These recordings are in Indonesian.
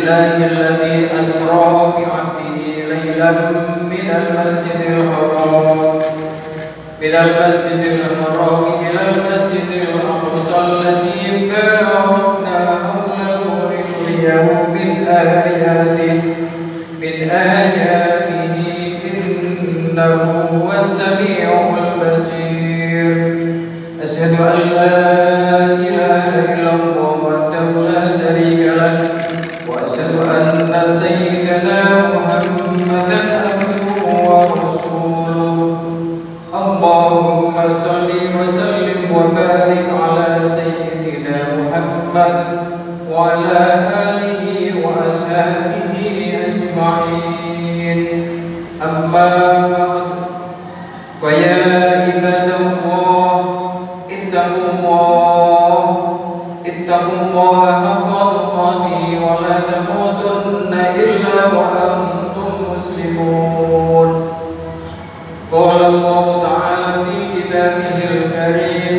لله الذي أسرى بعبده ليلا من المسجد الحرام إلى المسجد الأقصى الذي باركنا حوله لنريه من آياته إنه هو السميع البصير. أشهد أن لا إله إلا الله وحده لا شريك له وأشهد أن سيدنا محمدا عبده ورسوله. اللهم صل وسلم وبارك على سيدنا محمد وعلى آله وأصحابه أجمعين. أما بعد فيا عباد الله اتقوا الله حق تقاته ولا تموتن إلا وأنتم مسلمون. قال الله تعالى في كتابه الكريم: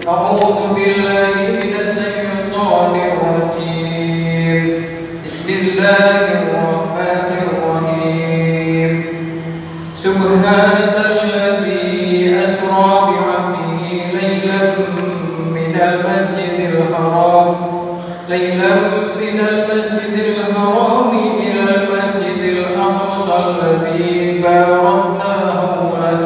أعوذ بالله من الشيطان الرجيم. بسم الله الرحمن الرحيم. سبحان الذي أسرى بعبده ليلا من المسجد الحرام إلى المسجد الأقصى الذي باركنا حوله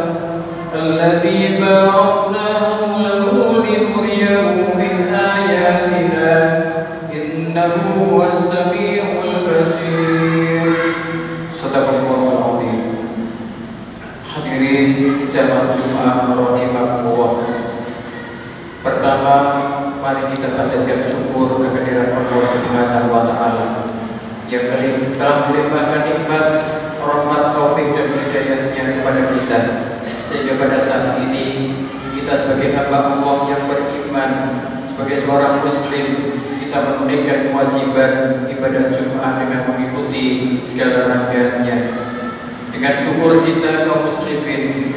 لنريه من آياتنا إنه هو السميع البصير. Sadaqallahul Azim. Hadirin jamaah Jumat rahimakumullah. Pertama, mari kita panjatkan syukur kehadirat Allah Subhanahu wa taala yang telah melimpahkan nikmat, rahmat, taufik dan hidayahnya kepada kita, sehingga pada saat ini kita sebagai hamba Allah yang beriman, sebagai seorang muslim, kita menunaikan kewajiban ibadah Jumat dengan mengikuti segala rangkaiannya. Dengan syukur kita kaum muslimin,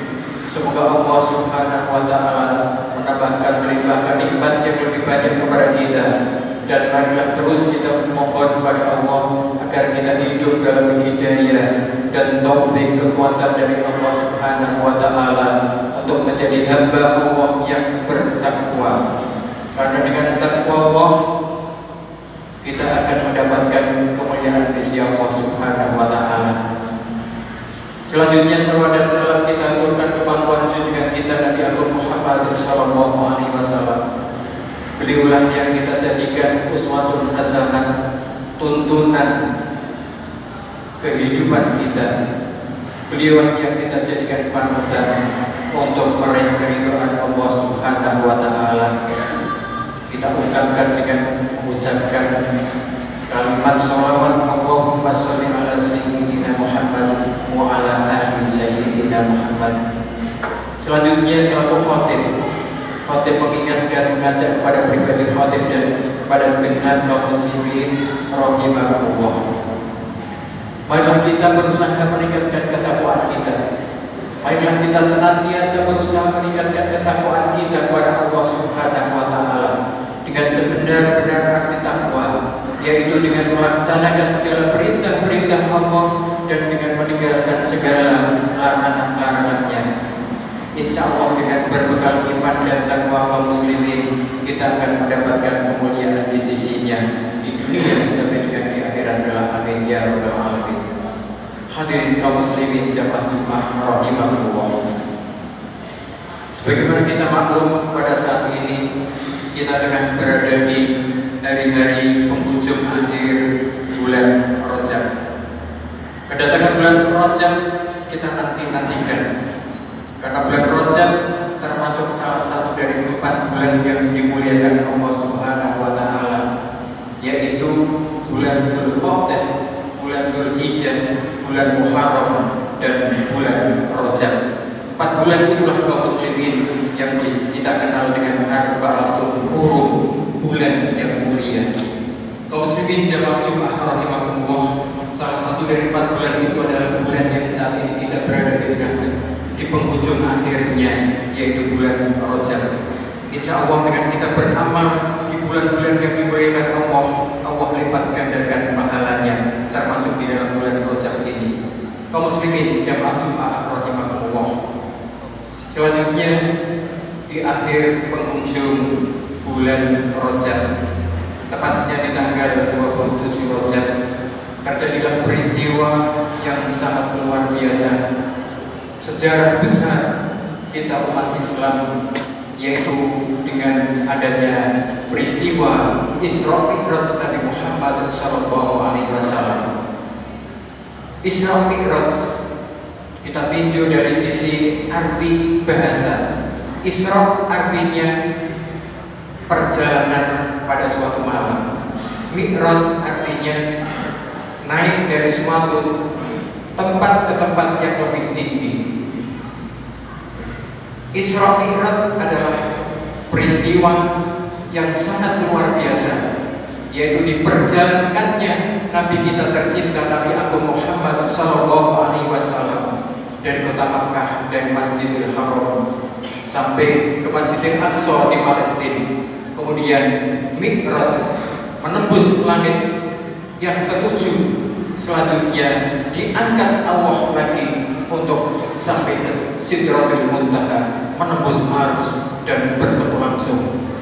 semoga Allah Subhanahu wa taala menambahkan melimpahkan nikmat yang lebih banyak kepada kita, dan marilah terus kita memohon kepada Allah agar kita hidup dalam hidayah dan taufik kekuatan dari Allah Subhanahu wa taala untuk menjadi hamba Allah yang bertakwa. Karena dengan takwa Allah kita akan mendapatkan kemuliaan di sisi Allah Subhanahu wa taala. Selanjutnya salawat dan salam kita aturkan kepada junjungan kita Nabi Agung Muhammad sallallahu alaihi wasallam. Beliaulah yang kita jadikan uswatun hasanah, tuntunan kehidupan kita. Beliau yang kita jadikan panutan untuk meraih keridhaan Allah Subhanahu wa taala. Kita ungkapkan dengan mengucapkan kalimat shalawat Allahumma sholli ala sayyidina Muhammad wa ala ali sayyidina Muhammad. Selanjutnya selaku khatib mengingatkan, mengajak kepada pribadi khatib dan kepada segenap kaum muslimin rahimahullah. Marilah kita berusaha meningkatkan ketakwaan kita. Marilah kita senantiasa berusaha meningkatkan ketakwaan kita kepada Allah Subhanahu wa taala dengan sebenar-benar arti takwa, yaitu dengan melaksanakan segala perintah-perintah Allah dan dengan meninggalkan segala larangan-larangannya. Insya Allah dengan berbekal iman dan takwa kaum muslimin, kita akan mendapatkan kemuliaan di sisinya di dunia sampai dengan di akhirat kelak. Amin ya rabbal alamin. Hadirin kaum muslimin jamaah Jumat rahimahullah. Sebagaimana kita maklum, pada saat ini kita tengah berada di hari-hari penghujung akhir bulan Rajab. Kedatangan bulan Rajab kita nantikan, karena bulan Rajab termasuk salah satu dari 4 bulan yang dimuliakan Allah Subhanahu wa taala, yaitu bulan Dzulqa'dah, bulan Dzulhijjah, bulan Muharram dan bulan Rajab. 4 bulan itulah kaum muslimin yang kita kenal dengan Arba'atul Hurum, bulan yang mulia. Kaum muslimin jamaah Jumat rahimahumullah, salah satu dari 4 bulan itu adalah bulan yang saat ini kita berada di penghujung akhirnya, yaitu bulan Rajab. Insya Allah dengan kita beramal di bulan-bulan yang dimuliakan Allah, Allah lipat gandakan pahalanya muslimin jamaah Jumat rahimakumullah. Selanjutnya di akhir penghujung bulan Rajab, tepatnya di tanggal 27 Rajab, terjadilah peristiwa yang sangat luar biasa, sejarah besar kita umat Islam, yaitu dengan adanya peristiwa Isra Mi'raj Nabi Muhammad SAW. Isra Mi'raj kita tinjau dari sisi arti bahasa. Isra artinya perjalanan pada suatu malam. Mi'raj artinya naik dari suatu tempat ke tempat yang lebih tinggi. Isra Mi'raj adalah peristiwa yang sangat luar biasa, yaitu diperjalankannya Nabi kita tercinta Nabi Agung Muhammad SAW dari kota Makkah dan Masjidil Haram sampai ke Masjidil Aqsa di Palestina. Kemudian Mi'raj menembus langit yang ketujuh, selanjutnya diangkat Allah lagi untuk sampai ke Sidratul Muntaha, menembus Arsy dan bertemu langsung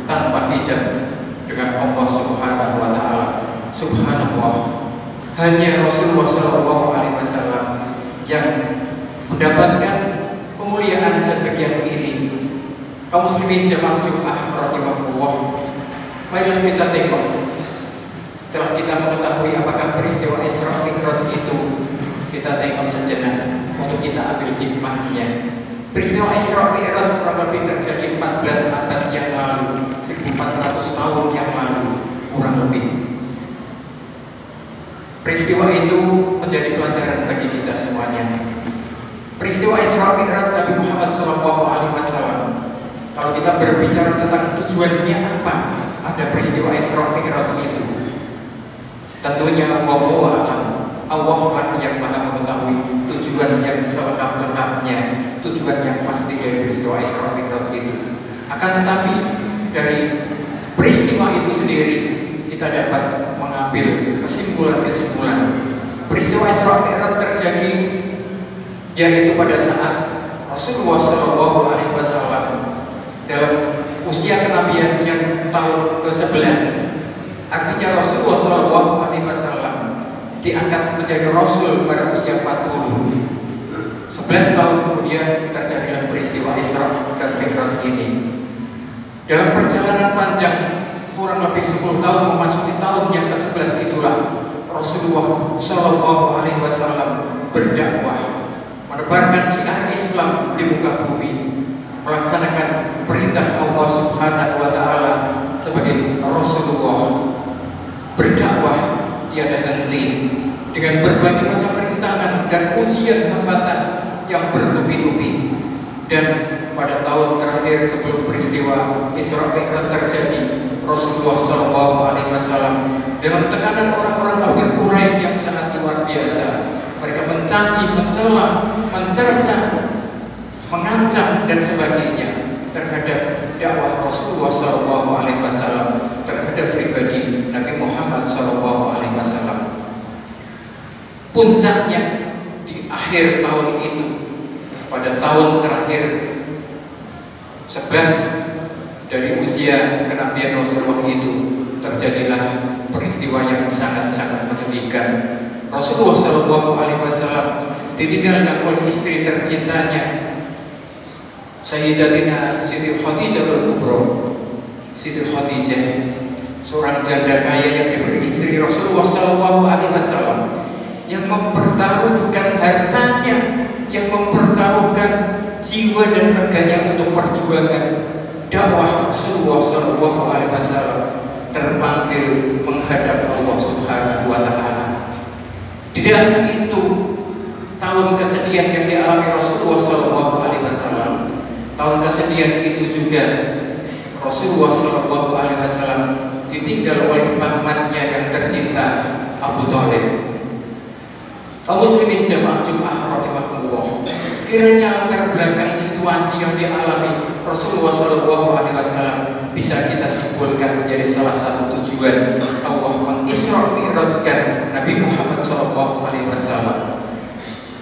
tanpa hijab dengan Allah Subhanahu wa Ta'ala. Subhanallah, hanya Rasulullah SAW yang mendapatkan kemuliaan sebagian ini. Kaum muslimin jamaah Jumat rahimahullah, marilah kita tengok. Setelah kita mengetahui apakah peristiwa Isra Mi'raj itu, kita tengok sejenak untuk kita ambil hikmahnya. Peristiwa Isra Mi'raj kurang lebih terjadi 14 abad yang lalu, 1400 tahun yang lalu kurang lebih. Peristiwa itu menjadi pelajaran bagi kita semuanya. Peristiwa Isra Mi'raj Nabi Muhammad SAW, kalau kita berbicara tentang tujuannya apa, ada peristiwa Isra Mi'raj itu. Tentunya Allah lah yang maha mengetahui tujuan yang selengkap-lengkapnya, tujuan yang pasti dari peristiwa Isra Mi'raj itu. Akan tetapi dari peristiwa itu sendiri kita dapat mengambil kesimpulan-kesimpulan. Peristiwa Isra Mi'raj terjadi yaitu pada saat Rasulullah SAW dalam usia kenabian yang tahun ke-11. Artinya Rasulullah SAW diangkat menjadi Rasul pada usia 40. 11 tahun kemudian terjadilah peristiwa Isra dan Mi'raj ini. Dalam perjalanan panjang kurang lebih 10 tahun memasuki tahun yang ke-11 itulah Rasulullah SAW berdakwah, menebarkan sinar Islam di muka bumi, melaksanakan perintah Allah Subhanahu wa Ta'ala sebagai Rasulullah, berdakwah tiada henti dengan berbagai macam rintangan dan ujian hambatan yang bertubi-tubi. Dan pada tahun terakhir sebelum peristiwa Isra Mi'raj terjadi, Rasulullah SAW dengan tekanan orang-orang kafir Quraisy yang sangat luar biasa, mereka mencaci, mencela, mencerca, mengancam dan sebagainya terhadap dakwah Rasulullah SAW, terhadap pribadi Nabi Muhammad SAW. Puncaknya di akhir tahun itu, pada tahun terakhir 11 dari usia kenabian Rasulullah itu, terjadilah peristiwa yang sangat-sangat menyedihkan. Rasulullah SAW ditinggalkan oleh istri tercintanya, Sayyidatina Siti Khadijah al-Kubra. Siti Khadijah, seorang janda kaya yang diberi istri Rasulullah SAW, yang mempertaruhkan hartanya, yang mempertaruhkan jiwa dan raganya untuk perjuangan dakwah Rasulullah SAW, terpanggil menghadap Allah Subhanahu wa Ta'ala. Di dalam itu tahun kesedihan yang dialami Rasulullah SAW. Tahun kesedihan itu juga Rasulullah SAW ditinggal oleh pamannya yang tercinta, Abu Thalib. Kaum muslimin jamaah Jumat rahimakumullah, kiranya latar belakang situasi yang dialami Rasulullah SAW bisa kita simpulkan menjadi salah satu tujuan Allah mengisra mi'rajkan Nabi Muhammad SAW.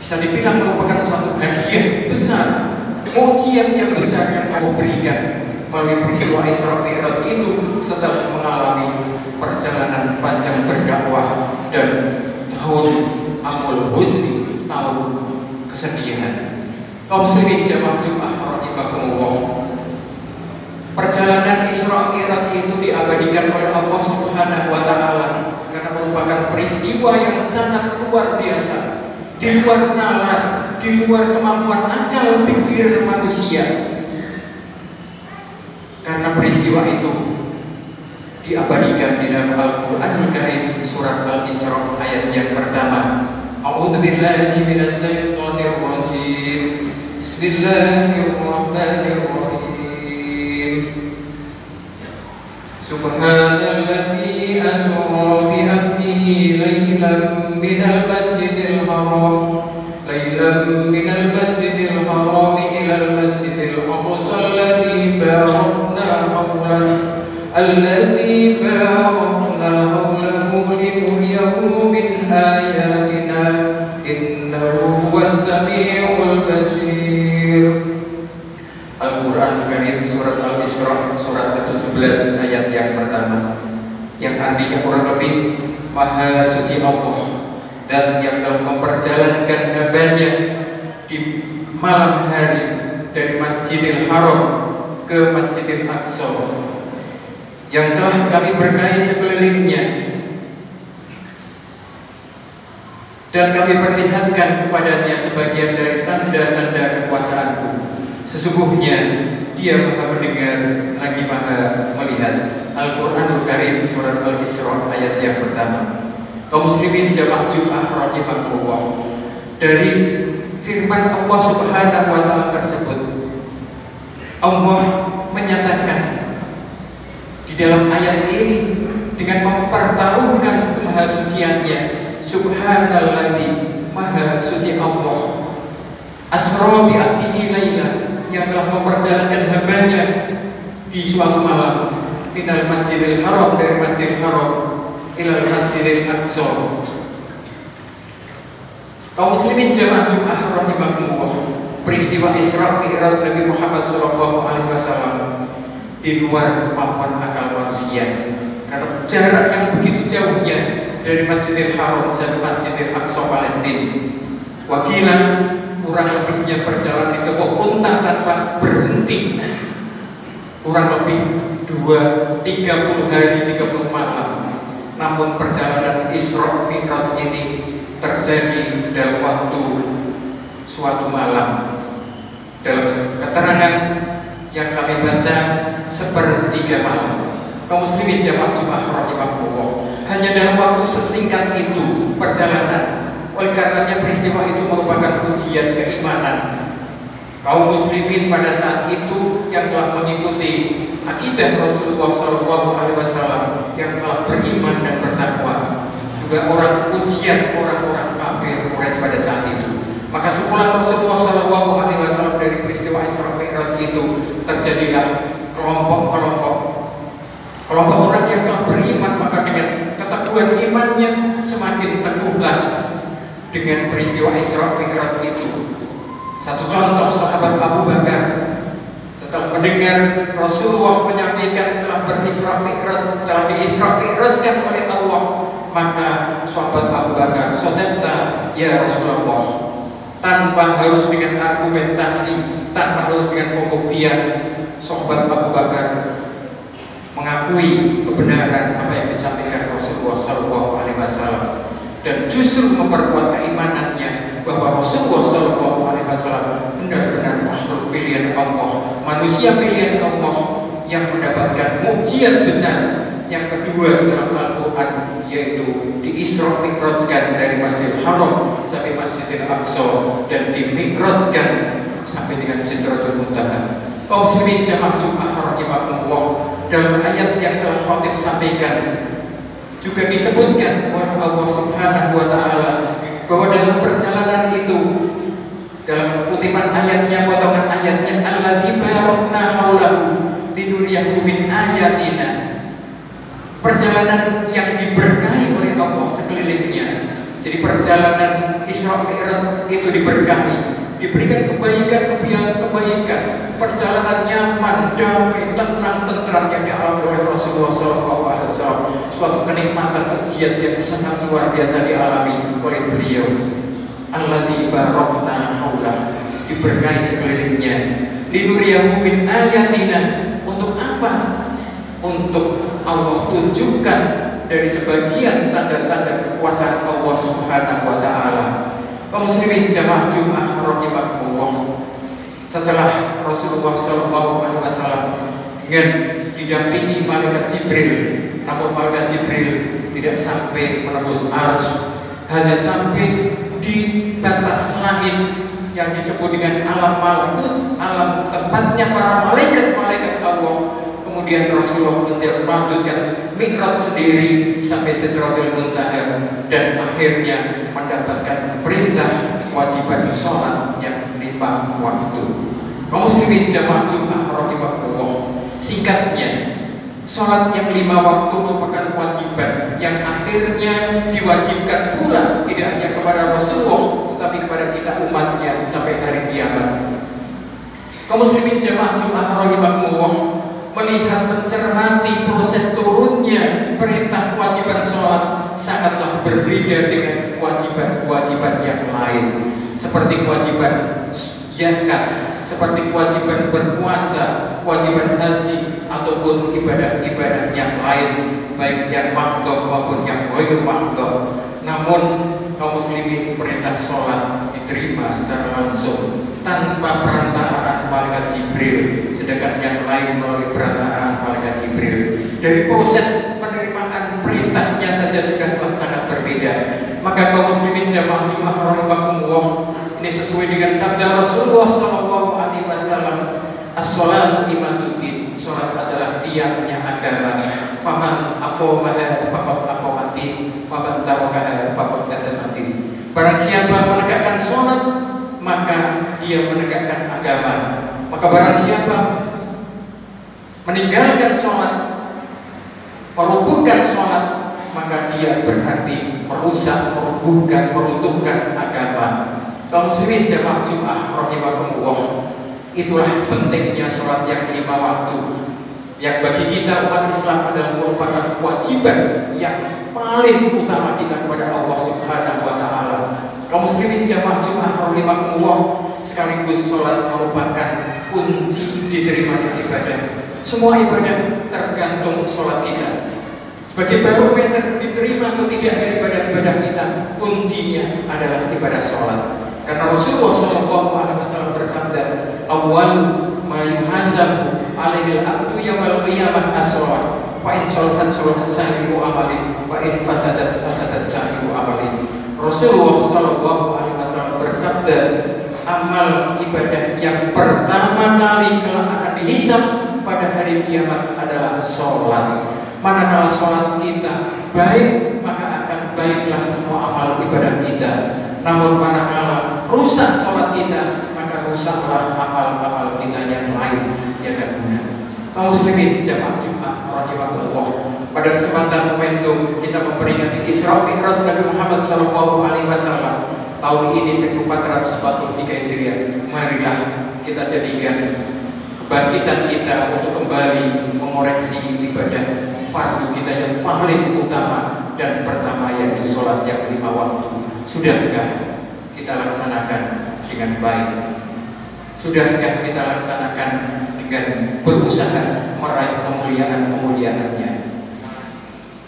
Bisa bisa dibilang merupakan suatu hadiah besar, mukjizat yang besar yang Allah berikan melalui peristiwa Isra Mi'raj itu setelah mengalami perjalanan panjang berdakwah dan tahun Amul Husni, tahun kesedihan. Kaum muslimin jamaah Jumat rahimakumullah, perjalanan Isra Mi'raj itu diabadikan oleh Allah Subhanahu wa taala karena merupakan peristiwa yang sangat luar biasa, di luar nalar, di luar kemampuan akal pikir manusia. Karena peristiwa itu diabadikan di dalam Al-Qur'anul Karim surat Al-Isra ayat yang pertama. A'udzu billahi minasy syaithanir rajim. Bismillahirrahmanirrahim. Subhanalladzi asra bi 'abdihi lailan minal masjidil haram minal masjidil haram ilal masjidil aqsa alladzi barakna hawlahu linuriyahu min ayatina innahu huwas samiul basir. Al-Qur'an Karim surat Al-Isra surat ke-17 ayat yang pertama, yang artinya kurang lebih Maha Suci Allah dan yang telah memperjalankan hambanya di malam hari dari Masjidil Haram ke Masjidil Aqsa, yang telah kami berkahi sekelilingnya dan kami perlihatkan kepadanya sebagian dari tanda-tanda kekuasaanku. Sesungguhnya Dia Maha mendengar lagi Maha melihat. Al-Qur'anul Karim surat Al-Isra ayat yang pertama. Kaum muslimin jamaah Jumat rahimakumullah, dari firman Allah Subhanahu wa taala tersebut, Allah menyatakan di dalam ayat ini dengan mempertaruhkan kemahasuciannya. Subhanalladzi, Maha Suci Allah, asra bi 'abdihi lailan, yang telah memperjalankan hambanya di suatu malam, minal Masjidil Haram, dari Masjidil Haram ilal Masjidil Aqsa. Kaum muslimin jamaah Jumat rahimakumullah, peristiwa Isra Mi'raj Nabi Muhammad SAW di luar kemampuan akal manusia, karena jarak yang begitu jauhnya dari Masjidil Haram sampai Masjidil Aqsa Palestina. Wakilan kurang lebihnya perjalanan ditempuh unta tanpa berhenti, kurang lebih 30 hari 30 malam. Namun perjalanan Isra Mi'raj ini terjadi dalam waktu suatu malam. Dalam keterangan yang kami baca, sepertiga malam. Kaum muslimin jamaah Jumat rahimakumullah, hanya dalam waktu sesingkat itu perjalanan. Oleh karenanya peristiwa itu merupakan ujian keimanan kaum muslimin pada saat itu yang telah mengikuti akidah Rasulullah SAW, yang telah beriman dan bertakwa, juga ujian orang-orang kafir Quraisy pada saat itu. Maka sepulang Rasulullah SAW dari peristiwa Isra Mi'raj itu, terjadilah kelompok orang yang telah beriman, maka dengan keteguhan imannya semakin teguhlah dengan peristiwa Isra Mi'raj itu. Satu contoh, sahabat Abu Bakar setelah mendengar Rasulullah menyampaikan telah berisra Mi'raj, telah diisra Mi'rajkan oleh Allah, maka sahabat Abu Bakar, "Sadaqta ya Rasulullah," tanpa harus dengan argumentasi, tanpa harus dengan pembuktian, sahabat Abu Bakar mengakui kebenaran apa yang disampaikan Rasulullah SAW, dan justru memperkuat keimanannya bahwa Rasulullah SAW benar-benar makhluk pilihan Allah, manusia pilihan Allah yang mendapatkan mukjizat besar yang kedua setelah Al-Quran, yaitu diisra mi'rajkan dari Masjidil Haram sampai Masjidil Aqsa, dan dimi'rajkan sampai dengan Sidratul Muntaha. Kaum muslimin jamaah Jumat rahimakumullah, dalam ayat yang telah khatib sampaikan juga disebutkan oleh Allah Subhanahu wa taala bahwa dalam perjalanan itu, dalam kutipan ayatnya, potongan ayatnya, alladzi barakna haulahu linuriyahu min ayatina, perjalanan yang diberkahi oleh Allah sekelilingnya. Jadi perjalanan Isra Isra Mi'raj itu diberkahi, diberikan kebaikan, perjalanan nyaman, damai, tenang, tentram yang dialami oleh Rasulullah SAW. Suatu kenikmatan ujian yang sangat luar biasa dialami oleh beliau. Alladzi barakna haulah, diberkahi sekelilingnya. Linuriyahu min ayatina, untuk apa? Untuk Allah tunjukkan dari sebagian tanda-tanda kekuasaan Allah Subhanahu wa Ta'ala. Kaum muslimin jamaah Jumat rahimakumullah, setelah Rasulullah SAW dengan didampingi malaikat Jibril, namun malaikat Jibril tidak sampai menembus arsy, hanya sampai di batas langit yang disebut dengan alam malakut, alam tempatnya para malaikat-malaikat Allah. Kemudian Rasulullah melanjutkan Mi'raj sendiri sampai Sidratul Muntaha, dan akhirnya mendapatkan perintah kewajiban sholat yang 5 waktu. Kaum muslimin jamaah Jumat rahimakumullah, singkatnya, sholat yang 5 waktu merupakan kewajiban yang akhirnya diwajibkan pula tidak hanya kepada Rasulullah tetapi kepada kita umatnya sampai hari kiamat. Kaum muslimin jamaah Jumat rahimakumullah, melihat mencermati proses turunnya perintah kewajiban sholat sangatlah berbeda dengan kewajiban-kewajiban yang lain, seperti kewajiban zakat, seperti kewajiban berpuasa, kewajiban haji, ataupun ibadah-ibadah yang lain, baik yang mahdhah maupun yang ghairu mahdhah. Namun kaum muslimin, perintah sholat diterima secara langsung tanpa perantaraan malaikat Jibril, sedangkan yang lain melalui perantaraan malaikat Jibril. Dari proses penerimaan perintahnya saja sudah sangat berbeda. Maka kaum muslimin jamaah Jumat rahimakumullah, ini sesuai dengan sabda Rasulullah SAW, as-sholat imaduddin, sholat adalah tiangnya agama. Faman aqamaha faqad aqamati, waman tarakaha faqad hadamati. Barang siapa menegakkan sholat, maka dia menegakkan agama. Maka barang siapa meninggalkan sholat, merubuhkan sholat, maka dia berarti merusak, merubuhkan, meruntuhkan agama. Kaum muslimin jamaah Jumat rahimakumullah, itulah pentingnya sholat yang 5 waktu, yang bagi kita umat Islam adalah merupakan kewajiban yang paling utama kita kepada Allah Subhanahu wa Ta'ala. Kaum muslimin jamaah Jumat rahimakumullah, sekaligus sholat merupakan kunci diterimanya ibadah. Semua ibadah tergantung sholat kita. Sebagai barometer diterima atau tidaknya ibadah-ibadah kita, kuncinya adalah ibadah sholat. Karena Rasulullah SAW bersabda, awal ma yuhasabu alaihil abdu yawmal qiyamah as-sholat, fa in sholatat sholatat sahibu amalin, wa in fasadat fasadat sahibu amalin. Rasulullah SAW bersabda, amal ibadah yang pertama kali kelak akan dihisab pada hari kiamat adalah sholat. Manakala sholat kita baik, maka akan baiklah semua amal ibadah kita. Namun manakala rusak sholat kita, maka rusaklah amal-amal kita yang lain yang tidak guna. Kaum muslimin jamaah Jumat rahimakumullah, pada kesempatan momentum kita memperingati Isra Mi'raj Nabi Muhammad SAW tahun ini 1443 Hijriah, marilah kita jadikan kebangkitan kita untuk kembali mengoreksi ibadah fardu kita yang paling utama dan pertama, yaitu sholat yang 5 waktu. Sudahkah kita laksanakan dengan baik? Sudahkah kita laksanakan dengan berusaha meraih kemuliaan-kemuliaannya?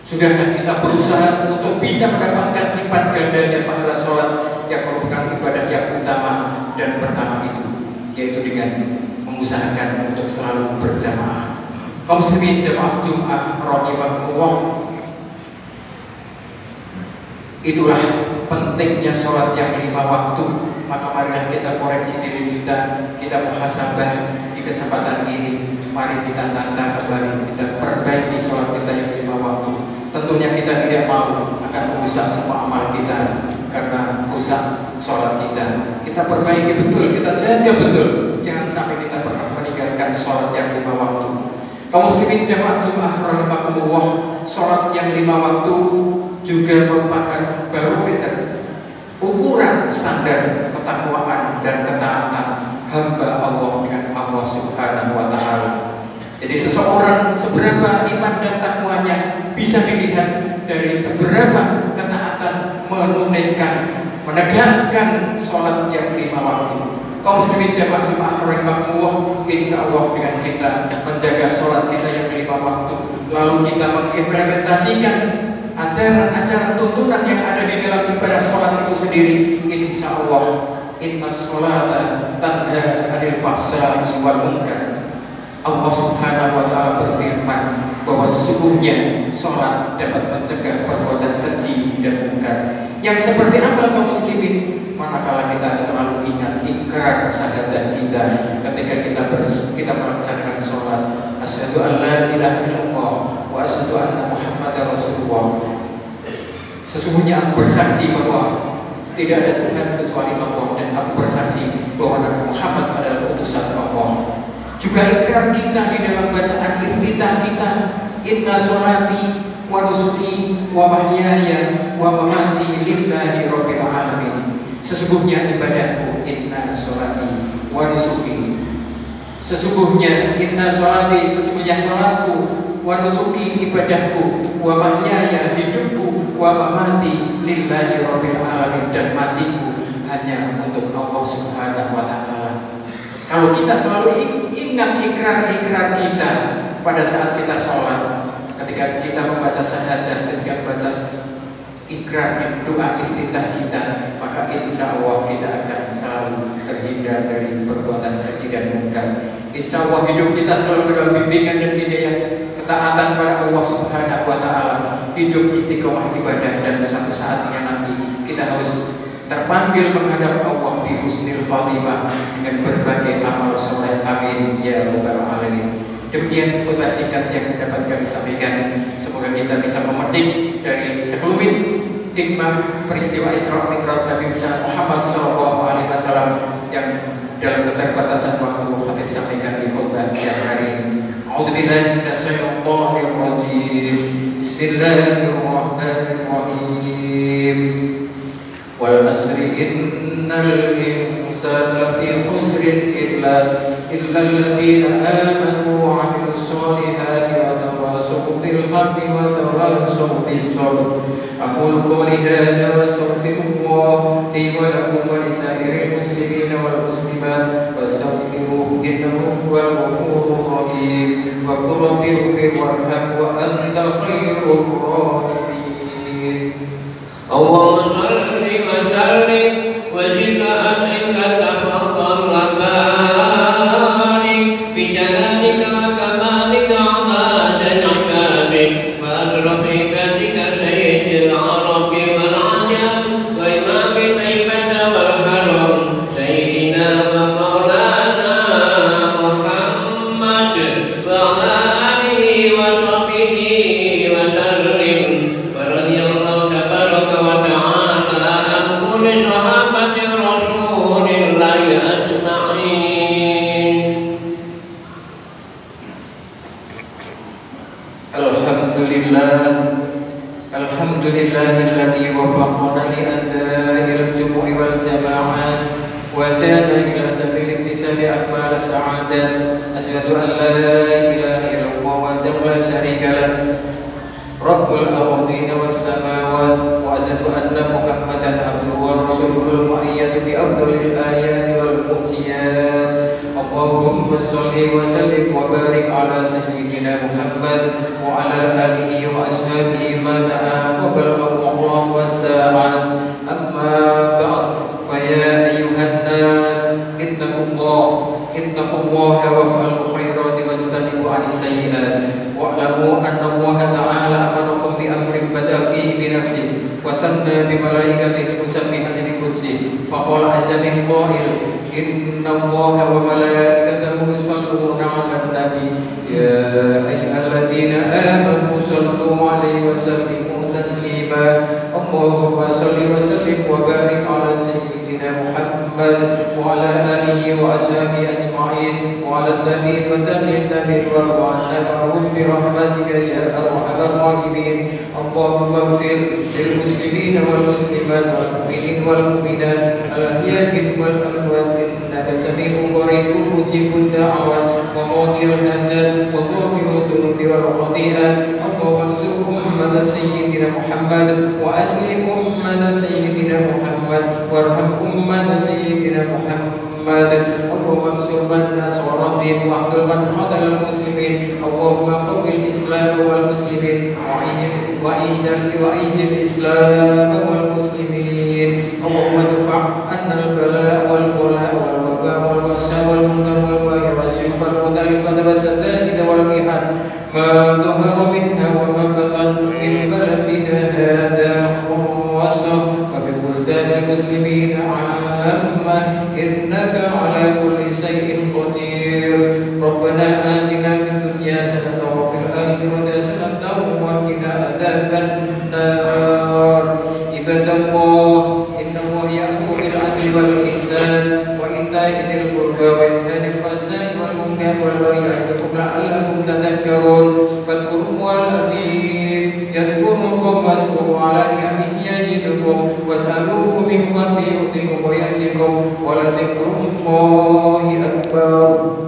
Sudahkah kita berusaha untuk bisa mendapatkan lipat gandanya pahala sholat yang merupakan ibadah yang utama dan pertama itu, yaitu dengan mengusahakan untuk selalu berjamaah. Kaum muslimin jamaah Jumat rahimakumullah, itulah pentingnya sholat yang 5 waktu. Maka marilah kita koreksi diri kita muhasabah di kesempatan ini. Mari kita tata kembali, kita perbaiki sholat kita yang 5 waktu. Tentunya kita tidak mau akan merusak semua amal kita karena rusak sholat kita. Kita perbaiki betul, kita jaga betul, jangan sampai kita pernah meninggalkan sholat yang 5 waktu. Kaum muslimin jamaah Jumat rahimakumullah, sholat yang 5 waktu juga merupakan barometer ukuran standar ketakwaan dan ketaatan hamba Allah dengan Allah Subhanahu wa Ta'ala. Jadi seseorang seberapa iman dan takwanya bisa dilihat dari seberapa ketaatan menegakkan sholat yang 5 waktu. Kaum muslimin jamaah rahimakumullah, insya Allah dengan kita menjaga sholat kita yang 5 waktu, lalu kita mengimplementasikan ajaran-ajaran tuntunan yang ada di dalam ibadah sholat itu sendiri, insya Allah inna sholata tanha 'anil fahsya'i wal munkar. Allah Subhanahu wa Ta'ala berfirman bahwa sesungguhnya sholat dapat mencegah perbuatan keji dan munkar. Yang seperti apa kaum muslimin? Manakala kita selalu ingat ikrar syahadat kita ketika kita melaksanakan sholat, asyhadu an la ilaha illallah wa asyhadu anna Muhammadar Rasulullah. Sesungguhnya aku bersaksi bahwa tidak ada Tuhan kecuali Allah, dan aku bersaksi bahwa Nabi Muhammad adalah utusan Allah. Juga ikrar kita di dalam bacaan iftitah kita, inna sholati wa nusuki wa mahyaya wa mamati lillahi rabbil alamin. Sesungguhnya ibadahku, inna sholati wa nusuki. Sesungguhnya inna sholati, sesungguhnya sholatku, wa nusuki ibadahku, wa mahyaya hidupku, wa mamati lillahi rabbil alamin, dan matiku hanya untuk Allah Subhanahu wa Ta'ala. Kalau kita selalu ingat ikrar-ikrar kita pada saat kita sholat, ketika kita membaca syahadat, ketika membaca ikrar di doa iftitah kita, maka insya Allah kita akan selalu terhindar dari perbuatan keji dan munkar. Insya Allah hidup kita selalu dalam bimbingan dan hidayah ketaatan pada Allah Subhanahu wa Ta'ala, hidup istiqomah ibadah, dan suatu saatnya nanti kita harus terpanggil menghadap Allah di husnil khatimah dengan berbagai amal soleh. Amin ya rabbal alamin. Demikian khutbah singkat yang dapat kami sampaikan. Semoga kita bisa memetik dari sekelumit hikmah peristiwa Isra Mi'raj Nabi Muhammad SAW yang dalam keterbatasan waktu khatib sampaikan di khutbah siang hari ini. A'udzubillahi minasyaitonir rajim. Bismillahirrahmanirrahim. Wal asri innal insana lafi khusrin illa alladziina aamanu wa 'amilus shalihati wa tawassaw bil haqqi wa tawassaw bis sabr. Aqulu qawli hadza wa astaghfirullah li wa lakum wa lisairil muslimina wal muslimat wastaghfiruhu innahu huwal ghafurur rahim. Wa qul rabbighfir warham wa anta khairur rahimin. Allahumma shalli wa sallim wa zid wa akrim wa tafaddal wa barik bi jalalika wa kamalika ala jannati wa asrafi ibadika sayyidil arabi wal ajam wa imami taibata wal haram sayyidina wa maulana Muhammad wa ala alihi wa sahbihi wa sallim wa radiyallahu tabaraka wa ta'ala an kulli sahabati rasulillahi ajma'in. Alhamdulillahilladzi waffaqana li ada'il jumu'i wal jama'at wa hadana ila sabili ittisabi akmal sa'adat. Asyhadu an la ilaha illallah wahdahu la syarika lah Rabbul ardina was samawat wa asyhadu anna Muhammadan abduhu wa rasuluhul mu'ayyad bi afdhalil ayati wal mu'jizat. Allahumma shalli wa sallim wa barik ala sayyidina Muhammad wa ala alihi wa ashabihi ma ta'aqabal Allah wa sa'at. Amma ba'd, fa ya ayyuhan nas ittaqullaha waf'alul khairati wastanibu 'anis sayyi'at wa'lamu anna Allah ta'ala amarakum bi amrin bada'a fihi bi nafsihi wa sanna bi malaikatihi musabbihan bi qudsihi fa qala azza min qa'il inna Allaha wa malaikatahu yusalluna 'alan nabi ya ayyuhalladzina amanu sallu 'alaihi wa sallimu taslima. Allahumma shalli wa sallim wa barik ala sayyidina Muhammad وعلى آله وأصحابه أجمعين وعلى التابعين والتابعين وارض معهم برحمتك يا أرحم الراحمين. اللهم اغفر للمسلمين والمسلمات والمؤمنين والمؤمنات الأحياء والأموات إنك سميع قريب مجيب الدعوات وقاضي الحاجات وغافر الذنوب والخطيئات. اللهم انصر أمة سيدنا محمد وأسلم أمة سيدنا محمد وارحم أمة سيدنا محمد. اللهم انصر من نصر الدين واحفظ من خذل المسلمين. اللهم قوي الإسلام والمسلمين وأعز الإسلام والمسلمين. اللهم ادفع عنا البلاء والبلاء والوباء والبأساء والمنكر والبغي والسيوف والمختلفة والسدائد والمحن ما ظهر منها وما بطن من بلدنا هذا خاصة وببلدان المسلمين عامة إنك على كل شيء قدير. ربنا آتنا في الدنيا حسنة وفي الآخرة حسنة وقنا عذاب النار. عباد الله إن الله يأمر بالعدل والإحسان وإيتاء ذي القربى وينهى عن الفحشاء والمنكر والبغي يعظكم لعلكم تذكرون. فاذكروا الله العظيم يذكركم واشكروا على نعمه يزدكم واسألوه من فضله يؤتكم ويهدكم ولذكر الله أكبر.